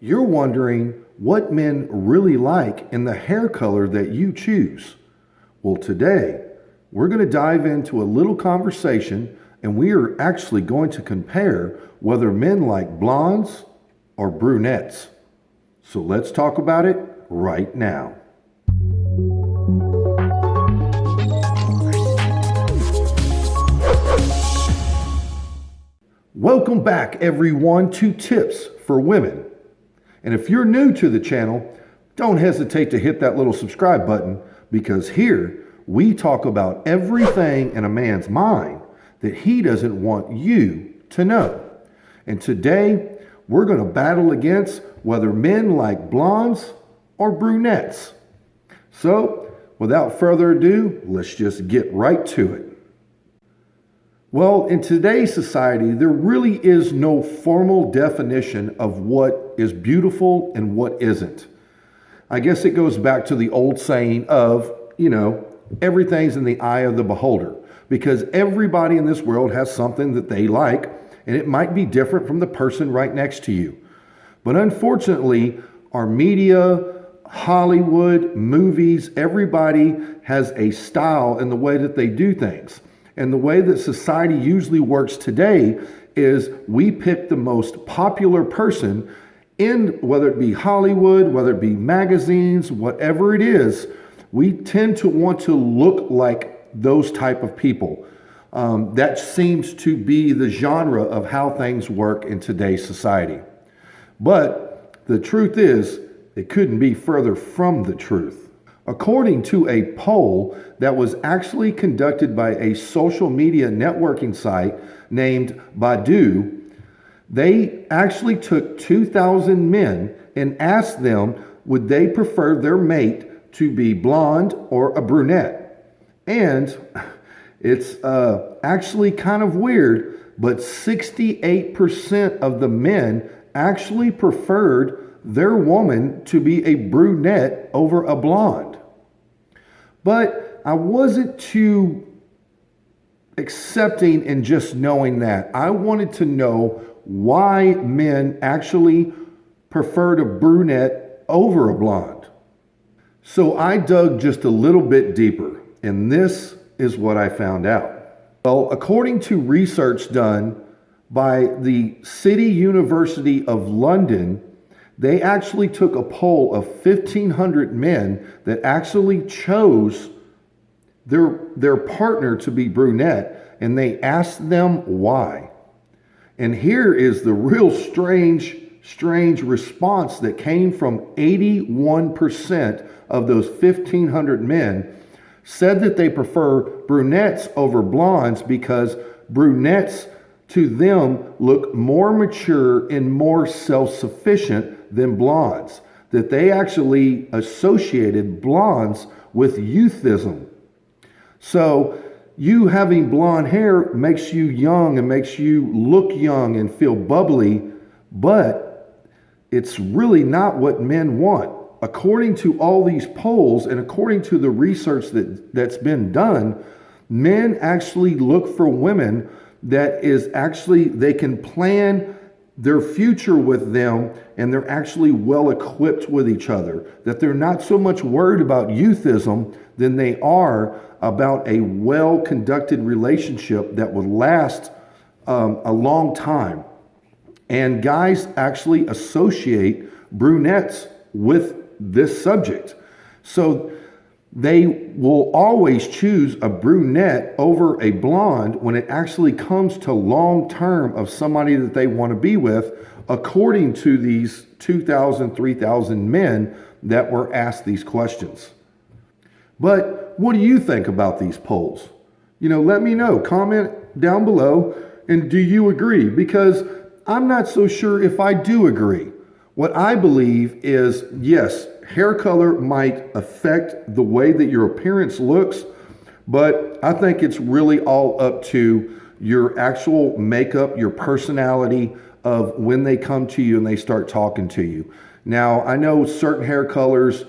You're wondering what men really like in the hair color that you choose. Well, today we're going to dive into a little conversation and we are actually going to compare whether men like blondes or brunettes. So let's talk about it right now. Welcome back, everyone, to Tips for Women. And if you're new to the channel, don't hesitate to hit that little subscribe button because here we talk about everything in a man's mind that he doesn't want you to know. And today we're going to battle against whether men like blondes or brunettes. So without further ado, let's just get right to it. Well, in today's society, there really is no formal definition of what is beautiful and what isn't. I guess it goes back to the old saying of, everything's in the eye of the beholder, because everybody in this world has something that they like, and it might be different from the person right next to you. But unfortunately, our media, Hollywood, movies, everybody has a style in the way that they do things. And the way that society usually works today is we pick the most popular person in, whether it be Hollywood, whether it be magazines, whatever it is, we tend to want to look like those type of people. That seems to be the genre of how things work in today's society. But the truth is, it couldn't be further from the truth. According to a poll that was actually conducted by a social media networking site named Badu, they actually took 2,000 men and asked them would they prefer their mate to be blonde or a brunette. And it's actually kind of weird, but 68% of the men actually preferred their woman to be a brunette over a blonde. But I wasn't too accepting in just knowing that. I wanted to know why men actually preferred a brunette over a blonde. So I dug just a little bit deeper, and this is what I found out. Well, according to research done by the City University of London, they actually took a poll of 1,500 men that actually chose their partner to be brunette, and they asked them why. And here is the real strange response that came from 81% of those 1,500 men said that they prefer brunettes over blondes because brunettes to them look more mature and more self-sufficient than blondes, that they actually associated blondes with youthism. So you having blonde hair makes you young and makes you look young and feel bubbly, but it's really not what men want. According to all these polls and according to the research that's been done, men actually look for women that is actually, they can plan their future with them and they're actually well equipped with each other, that they're not so much worried about youthism than they are about a well conducted relationship that would last a long time. And guys actually associate brunettes with this subject. So they will always choose a brunette over a blonde when it actually comes to long term of somebody that they want to be with, according to these 2,000, 3,000 men that were asked these questions. But what do you think about these polls? Let me know. Comment down below. And do you agree? Because I'm not so sure if I do agree. What I believe is, yes, hair color might affect the way that your appearance looks, but I think it's really all up to your actual makeup, your personality of when they come to you and they start talking to you. Now, I know certain hair colors,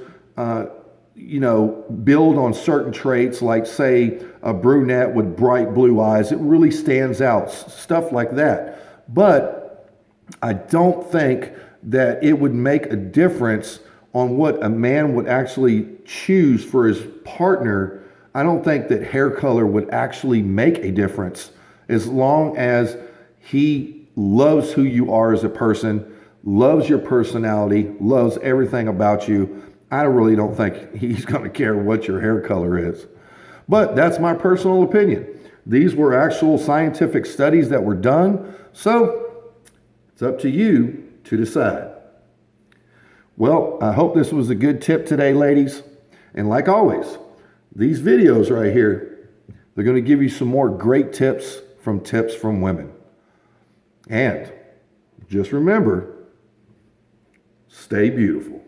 build on certain traits, like say a brunette with bright blue eyes. It really stands out, stuff like that. But I don't think that it would make a difference on what a man would actually choose for his partner, I don't think that hair color would actually make a difference as long as he loves who you are as a person, loves your personality, loves everything about you. I really don't think he's going to care what your hair color is. But that's my personal opinion. These were actual scientific studies that were done, so it's up to you to decide. Well, I hope this was a good tip today, ladies. And like always, these videos right here, they're going to give you some more great tips from women. And just remember, stay beautiful.